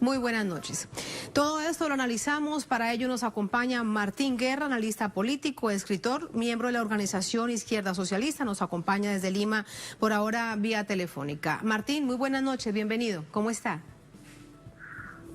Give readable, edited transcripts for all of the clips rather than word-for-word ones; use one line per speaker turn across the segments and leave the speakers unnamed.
Muy buenas noches. Todo esto lo analizamos, para ello nos acompaña Martín Guerra, analista político, escritor, miembro de la organización Izquierda Socialista, nos acompaña desde Lima, por ahora vía telefónica. Martín, muy buenas noches, bienvenido, ¿cómo está?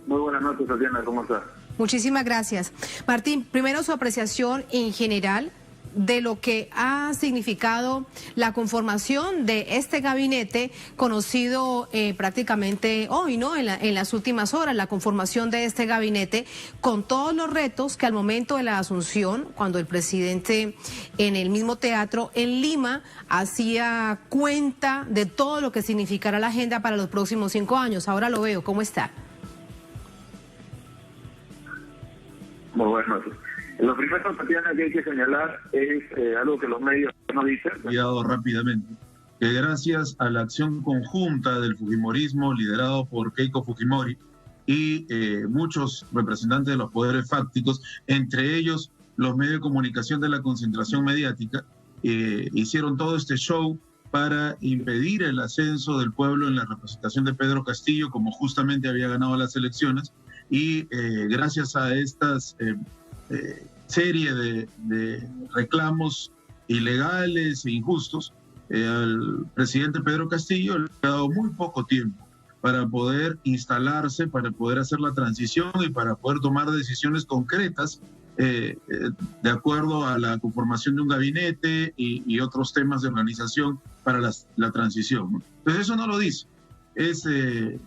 Muy buenas noches, Tatiana, ¿cómo está?
Muchísimas gracias. Martín, primero su apreciación en general de lo que ha significado la conformación de este gabinete conocido prácticamente hoy, ¿no? En las últimas horas, la conformación de este gabinete con todos los retos que al momento de la asunción, cuando el presidente en el mismo teatro en Lima hacía cuenta de todo lo que significará la agenda para los próximos 5 años. Ahora lo veo, ¿cómo está?
Muy buenas noches. Lo primero, Tatiana, que hay que señalar es algo que los medios no dicen.
Rápidamente, que gracias a la acción conjunta del Fujimorismo liderado por Keiko Fujimori y muchos representantes de los poderes fácticos, entre ellos los medios de comunicación de la concentración mediática, hicieron todo este show para impedir el ascenso del pueblo en la representación de Pedro Castillo, como justamente había ganado las elecciones, y gracias a estas serie de reclamos ilegales e injustos, al presidente Pedro Castillo le ha dado muy poco tiempo para poder instalarse, para poder hacer la transición y para poder tomar decisiones concretas de acuerdo a la conformación de un gabinete y otros temas de organización para la transición, ¿no? Entonces eso no lo dice.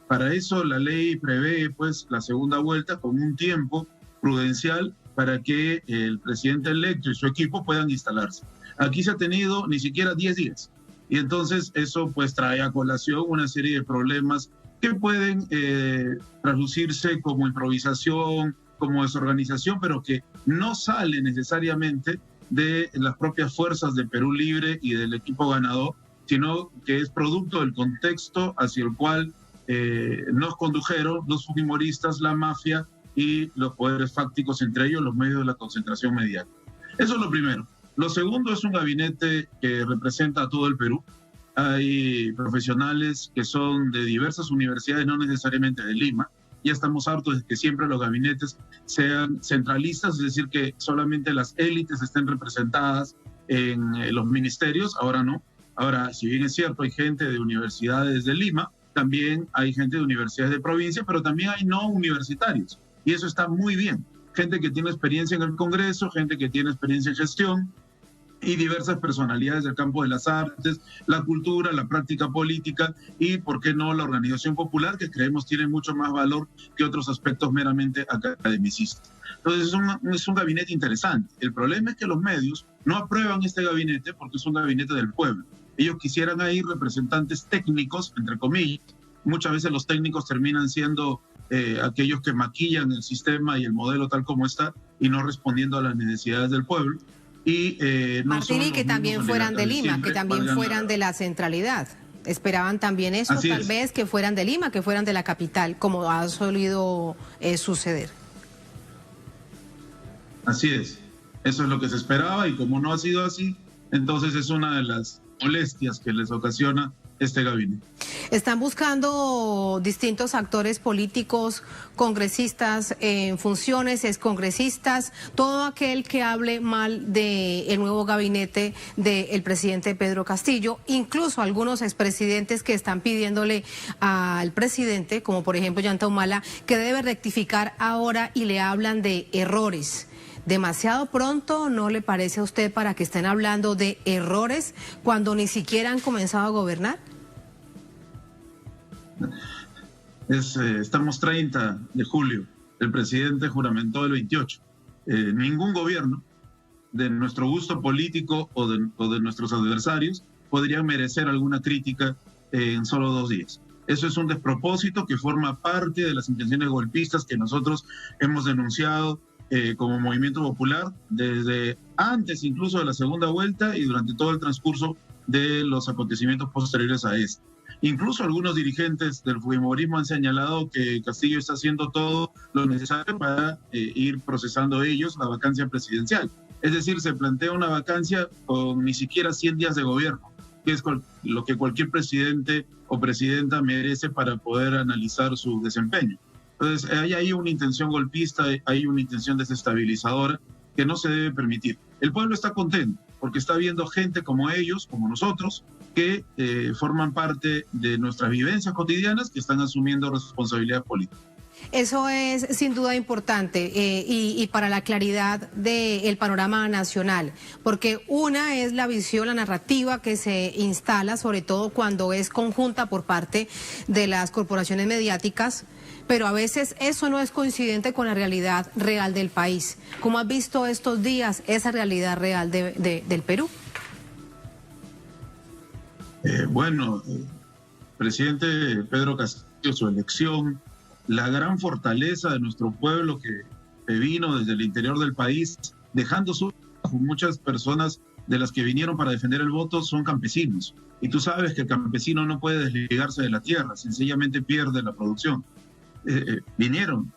Para eso la ley prevé pues la segunda vuelta con un tiempo prudencial para que el presidente electo y su equipo puedan instalarse. Aquí se ha tenido ni siquiera 10 días. Y entonces eso pues trae a colación una serie de problemas que pueden traducirse como improvisación, como desorganización, pero que no sale necesariamente de las propias fuerzas de Perú Libre y del equipo ganador, sino que es producto del contexto hacia el cual nos condujeron los fujimoristas, la mafia y los poderes fácticos, entre ellos los medios de la concentración mediática. Eso es lo primero. Lo segundo es un gabinete que representa a todo el Perú. Hay profesionales que son de diversas universidades, no necesariamente de Lima. Ya estamos hartos de que siempre los gabinetes sean centralistas, es decir, que solamente las élites estén representadas en los ministerios. Ahora no. Ahora, si bien es cierto, hay gente de universidades de Lima, también hay gente de universidades de provincia, pero también hay no universitarios. Y eso está muy bien. Gente que tiene experiencia en el Congreso, gente que tiene experiencia en gestión y diversas personalidades del campo de las artes, la cultura, la práctica política y, ¿por qué no?, la organización popular, que creemos tiene mucho más valor que otros aspectos meramente academicistas. Entonces es un gabinete interesante. El problema es que los medios no aprueban este gabinete porque es un gabinete del pueblo. Ellos quisieran ahí representantes técnicos, entre comillas. Muchas veces los técnicos terminan siendo aquellos que maquillan el sistema y el modelo tal como está y no respondiendo a las necesidades del pueblo. Y no
Martín, y que también fueran de Lima, que también fueran de la centralidad. Esperaban también eso, tal vez que fueran de Lima, que fueran de la capital, como ha solido suceder.
Así es. Eso es lo que se esperaba y como no ha sido así, entonces es una de las molestias que les ocasiona este gabinete.
Están buscando distintos actores políticos, congresistas en funciones, excongresistas, todo aquel que hable mal del nuevo gabinete del presidente Pedro Castillo, incluso algunos expresidentes que están pidiéndole al presidente, como por ejemplo Ollanta Humala, que debe rectificar ahora y le hablan de errores. ¿Demasiado pronto no le parece a usted para que estén hablando de errores cuando ni siquiera han comenzado a gobernar?
Estamos 30 de julio, el presidente juramentó el 28. Ningún gobierno de nuestro gusto político o de nuestros adversarios podría merecer alguna crítica en solo 2 días. Eso es un despropósito que forma parte de las intenciones golpistas que nosotros hemos denunciado como movimiento popular desde antes incluso de la segunda vuelta y durante todo el transcurso de los acontecimientos posteriores a este. Incluso algunos dirigentes del fujimorismo han señalado que Castillo está haciendo todo lo necesario para ir procesando ellos la vacancia presidencial. Es decir, se plantea una vacancia con ni siquiera 100 días de gobierno, que es lo que cualquier presidente o presidenta merece para poder analizar su desempeño. Entonces, hay ahí una intención golpista, hay una intención desestabilizadora que no se debe permitir. El pueblo está contento porque está viendo gente como ellos, como nosotros, que forman parte de nuestras vivencias cotidianas, que están asumiendo responsabilidad política.
Eso es sin duda importante y para la claridad del panorama nacional, porque una es la visión, la narrativa que se instala, sobre todo cuando es conjunta por parte de las corporaciones mediáticas, pero a veces eso no es coincidente con la realidad real del país. ¿Cómo has visto estos días esa realidad real del Perú?
Presidente Pedro Castillo, su elección, la gran fortaleza de nuestro pueblo que vino desde el interior del país, dejando muchas personas de las que vinieron para defender el voto son campesinos. Y tú sabes que el campesino no puede desligarse de la tierra, sencillamente pierde la producción. Vinieron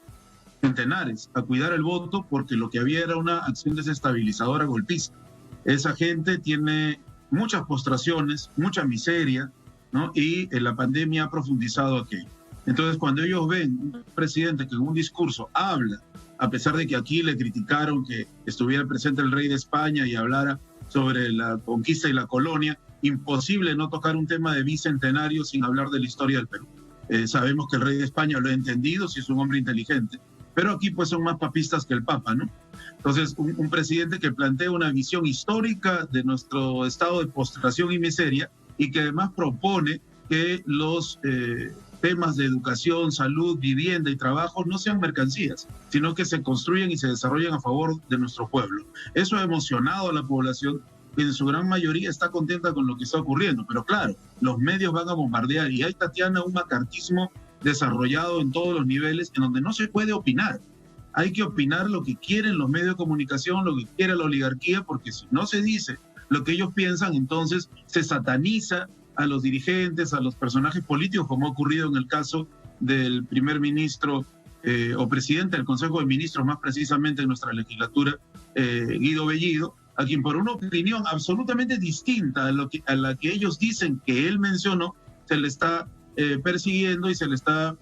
centenares a cuidar el voto porque lo que había era una acción desestabilizadora golpista. Esa gente tiene muchas postraciones, mucha miseria, ¿no? Y la pandemia ha profundizado aquello. Entonces, cuando ellos ven un presidente que en un discurso habla, a pesar de que aquí le criticaron que estuviera presente el rey de España y hablara sobre la conquista y la colonia, imposible no tocar un tema de bicentenario sin hablar de la historia del Perú. Sabemos que el rey de España lo ha entendido, si es un hombre inteligente, pero aquí pues son más papistas que el Papa, ¿no? Entonces, un presidente que plantea una visión histórica de nuestro estado de postración y miseria y que además propone que los temas de educación, salud, vivienda y trabajo no sean mercancías, sino que se construyan y se desarrollen a favor de nuestro pueblo. Eso ha emocionado a la población, que en su gran mayoría está contenta con lo que está ocurriendo. Pero claro, los medios van a bombardear y hay, Tatiana, un macartismo desarrollado en todos los niveles en donde no se puede opinar. Hay que opinar lo que quieren los medios de comunicación, lo que quiere la oligarquía, porque si no se dice lo que ellos piensan, entonces se sataniza a los dirigentes, a los personajes políticos, como ha ocurrido en el caso del primer ministro o presidente del Consejo de Ministros, más precisamente en nuestra legislatura, Guido Bellido, a quien por una opinión absolutamente distinta a la que ellos dicen que él mencionó, se le está persiguiendo y se le está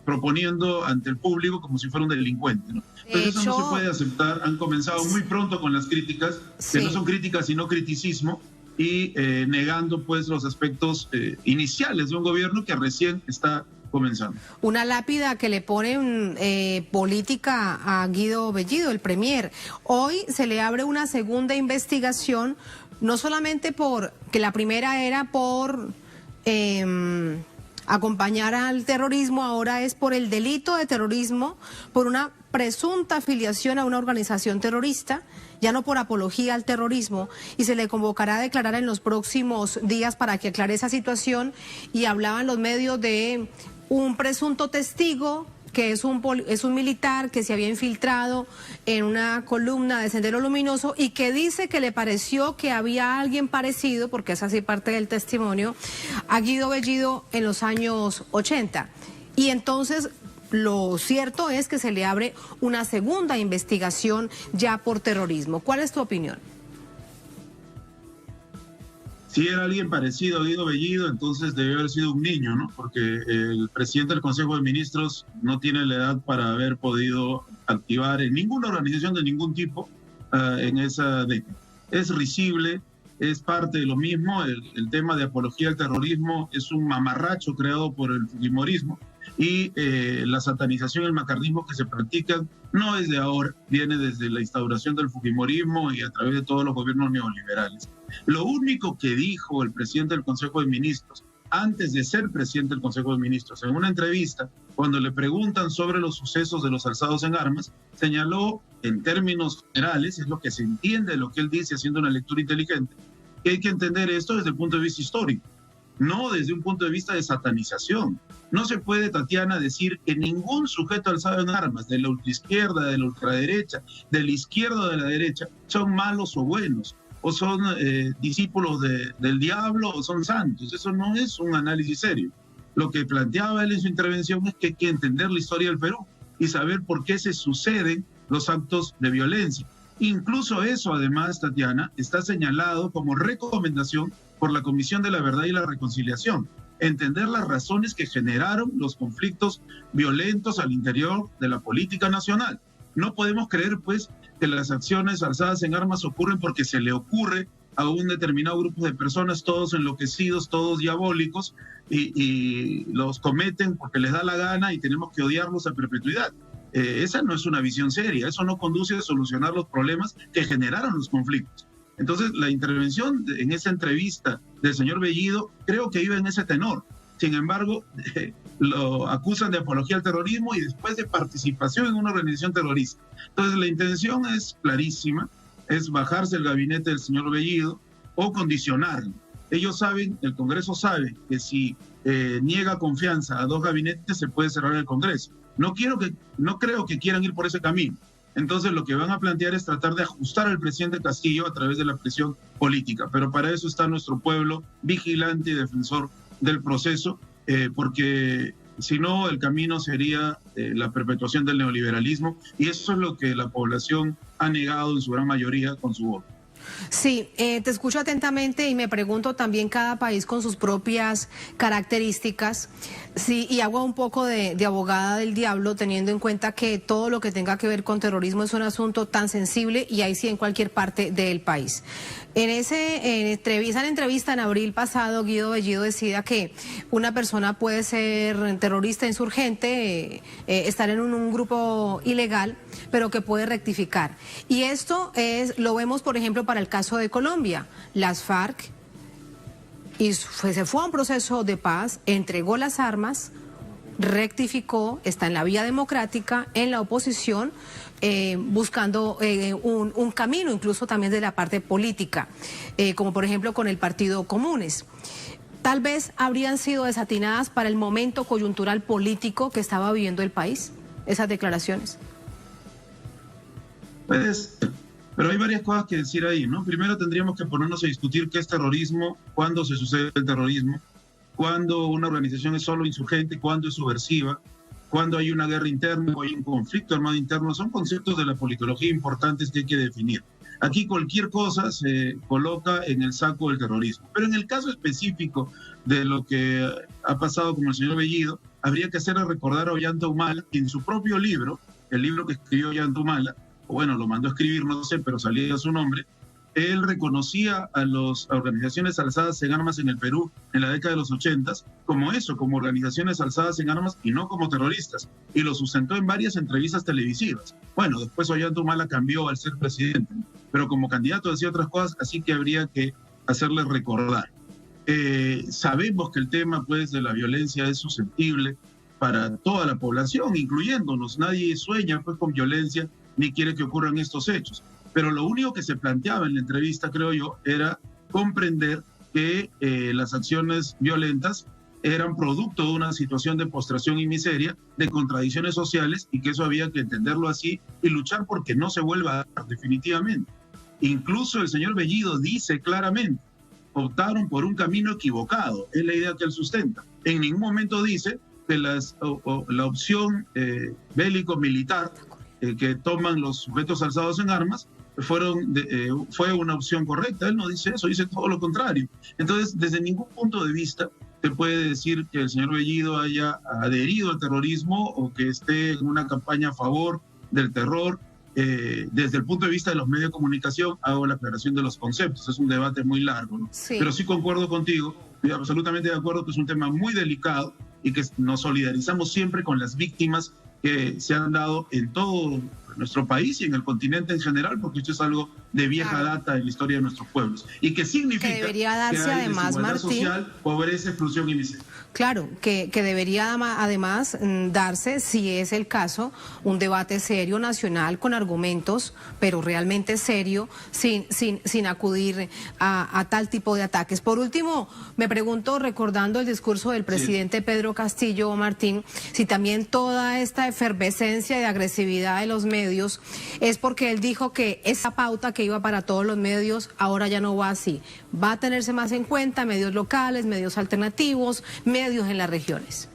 proponiendo ante el público como si fuera un delincuente, ¿no? Entonces eso no se puede aceptar. Han comenzado muy pronto con las críticas, que no son críticas sino criticismo, y negando pues los aspectos iniciales de un gobierno que recién está comenzando.
Una lápida que le ponen política a Guido Bellido, el premier. Hoy se le abre una segunda investigación, no solamente que la primera era por acompañar al terrorismo, ahora es por el delito de terrorismo, por una presunta afiliación a una organización terrorista, ya no por apología al terrorismo, y se le convocará a declarar en los próximos días para que aclare esa situación. Y hablaban los medios de un presunto testigo que es un militar que se había infiltrado en una columna de Sendero Luminoso y que dice que le pareció que había alguien parecido, porque es así parte del testimonio, a Guido Bellido en los años 80. Y entonces lo cierto es que se le abre una segunda investigación ya por terrorismo. ¿Cuál es tu opinión?
Si era alguien parecido a Guido Bellido, entonces debió haber sido un niño, ¿no? Porque el presidente del Consejo de Ministros no tiene la edad para haber podido activar en ninguna organización de ningún tipo en esa década. Es risible, es parte de lo mismo. El tema de apología al terrorismo es un mamarracho creado por el fujimorismo, y la satanización y el macartismo que se practican no es de ahora, viene desde la instauración del fujimorismo y a través de todos los gobiernos neoliberales. Lo único que dijo el presidente del Consejo de Ministros, antes de ser presidente del Consejo de Ministros, en una entrevista, cuando le preguntan sobre los sucesos de los alzados en armas, señaló en términos generales, es lo que se entiende de lo que él dice haciendo una lectura inteligente, que hay que entender esto desde el punto de vista histórico, no desde un punto de vista de satanización. No se puede, Tatiana, decir que ningún sujeto alzado en armas, de la ultraizquierda, de la ultraderecha, de la izquierda o de la derecha, son malos o buenos, o son discípulos del diablo, o son santos. Eso no es un análisis serio. Lo que planteaba él en su intervención es que hay que entender la historia del Perú y saber por qué se suceden los actos de violencia. Incluso eso, además, Tatiana, está señalado como recomendación por la Comisión de la Verdad y la Reconciliación. entender las razones que generaron los conflictos violentos al interior de la política nacional. No podemos creer, pues, que las acciones alzadas en armas ocurren porque se le ocurre a un determinado grupo de personas, todos enloquecidos, todos diabólicos, y los cometen porque les da la gana y tenemos que odiarlos a perpetuidad. Esa no es una visión seria, eso no conduce a solucionar los problemas que generaron los conflictos. Entonces, la intervención en esa entrevista del señor Bellido creo que iba en ese tenor. Sin embargo, lo acusan de apología al terrorismo y después de participación en una organización terrorista. Entonces, la intención es clarísima, es bajarse el gabinete del señor Bellido o condicionarlo. Ellos saben, el Congreso sabe que si niega confianza a dos gabinetes se puede cerrar el Congreso. No creo que quieran ir por ese camino. Entonces lo que van a plantear es tratar de ajustar al presidente Castillo a través de la presión política. Pero para eso está nuestro pueblo vigilante y defensor del proceso, porque si no el camino sería la perpetuación del neoliberalismo, y eso es lo que la población ha negado en su gran mayoría con su voto.
Sí, te escucho atentamente y me pregunto también cada país con sus propias características. Sí, y hago un poco de abogada del diablo, teniendo en cuenta que todo lo que tenga que ver con terrorismo es un asunto tan sensible y ahí sí en cualquier parte del país. En esa entrevista en abril pasado, Guido Bellido decía que una persona puede ser terrorista insurgente, estar en un grupo ilegal, pero que puede rectificar. Y esto lo vemos, por ejemplo, para el caso de Colombia. Las FARC se fue a un proceso de paz, entregó las armas, rectificó, está en la vía democrática, en la oposición, buscando un camino, incluso también de la parte política, como por ejemplo con el Partido Comunes. Tal vez habrían sido desatinadas para el momento coyuntural político que estaba viviendo el país, esas declaraciones.
Pues, pero hay varias cosas que decir ahí, ¿no? Primero tendríamos que ponernos a discutir qué es terrorismo, cuándo se sucede el terrorismo, cuándo una organización es solo insurgente, cuándo es subversiva, cuándo hay una guerra interna o hay un conflicto armado interno. Son conceptos de la politología importantes que hay que definir. Aquí cualquier cosa se coloca en el saco del terrorismo. Pero en el caso específico de lo que ha pasado con el señor Bellido, habría que hacerle recordar a Ollanta Humala que en su propio libro, el libro que escribió Ollanta Humala, o bueno, lo mandó a escribir, no sé, pero salía su nombre, él reconocía a las organizaciones alzadas en armas en el Perú en la década de los 80 como eso, como organizaciones alzadas en armas y no como terroristas, y lo sustentó en varias entrevistas televisivas. Bueno, después Ollanta Humala cambió al ser presidente, pero como candidato decía otras cosas, así que habría que hacerle recordar. Sabemos que el tema, pues, de la violencia es susceptible para toda la población, incluyéndonos. Nadie sueña, pues, con violencia ni quiere que ocurran estos hechos. Pero lo único que se planteaba en la entrevista, creo yo, era comprender que las acciones violentas eran producto de una situación de postración y miseria, de contradicciones sociales, y que eso había que entenderlo así y luchar porque no se vuelva a dar definitivamente. Incluso el señor Bellido dice claramente, optaron por un camino equivocado, es la idea que él sustenta. En ningún momento dice que la opción bélico-militar que toman los sujetos alzados en armas fue una opción correcta. Él no dice eso, dice todo lo contrario. Entonces, desde ningún punto de vista se puede decir que el señor Bellido haya adherido al terrorismo o que esté en una campaña a favor del terror. Desde el punto de vista de los medios de comunicación, hago la aclaración de los conceptos. Es un debate muy largo, ¿no?
Sí.
Pero sí concuerdo contigo, estoy absolutamente de acuerdo que es un tema muy delicado y que nos solidarizamos siempre con las víctimas que se han dado en todo nuestro país y en el continente en general, porque esto es algo de vieja data en la historia de nuestros pueblos. ¿Y que significa?
Que debería darse,
que hay
además,
desigualdad
Martín,
social, pobreza, exclusión y miseria.
Claro, que debería además darse, si es el caso, un debate serio nacional con argumentos, pero realmente serio, sin acudir a tal tipo de ataques. Por último, me pregunto, recordando el discurso del presidente Pedro Castillo, Martín, si también toda esta efervescencia de agresividad de los medios es porque él dijo que esa pauta que iba para todos los medios ahora ya no va así. Va a tenerse más en cuenta medios locales, medios alternativos, medios en las regiones.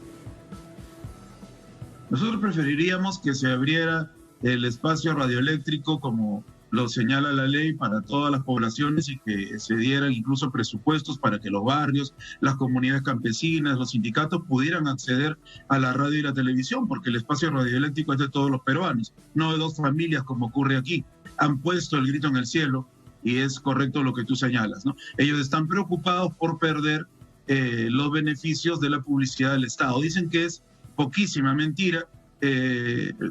Nosotros preferiríamos que se abriera el espacio radioeléctrico como lo señala la ley, para todas las poblaciones, y que se dieran incluso presupuestos para que los barrios, las comunidades campesinas, los sindicatos pudieran acceder a la radio y la televisión, porque el espacio radioeléctrico es de todos los peruanos, no de dos familias como ocurre aquí. Han puesto el grito en el cielo y es correcto lo que tú señalas, ¿no? Ellos están preocupados por perder los beneficios de la publicidad del Estado. Dicen que es poquísima mentira.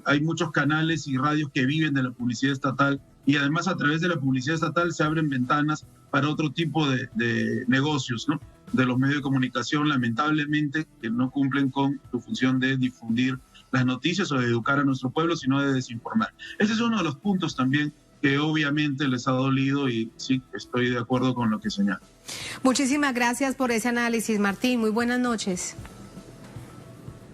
Hay muchos canales y radios que viven de la publicidad estatal, y además a través de la publicidad estatal se abren ventanas para otro tipo de negocios, ¿no? De los medios de comunicación, lamentablemente, que no cumplen con su función de difundir las noticias o de educar a nuestro pueblo, sino de desinformar. Ese es uno de los puntos también que obviamente les ha dolido, y sí, estoy de acuerdo con lo que señala.
Muchísimas gracias por ese análisis, Martín. Muy buenas noches.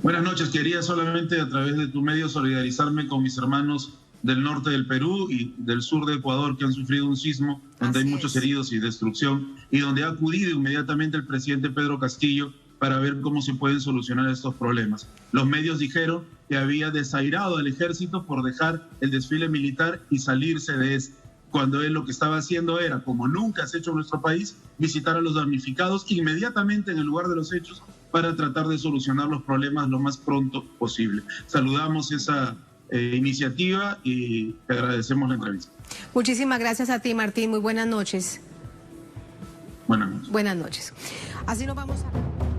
Buenas noches. Quería solamente a través de tu medio solidarizarme con mis hermanos del norte del Perú y del sur de Ecuador, que han sufrido un sismo donde hay muchos heridos y destrucción, y donde ha acudido inmediatamente el presidente Pedro Castillo para ver cómo se pueden solucionar estos problemas. Los medios dijeron que había desairado al ejército por dejar el desfile militar y salirse de este, cuando él lo que estaba haciendo era, como nunca se ha hecho en nuestro país, visitar a los damnificados inmediatamente en el lugar de los hechos para tratar de solucionar los problemas lo más pronto posible. Saludamos esa iniciativa y te agradecemos la entrevista.
Muchísimas gracias a ti, Martín. Muy buenas noches.
Buenas noches.
Buenas noches. Así nos vamos a...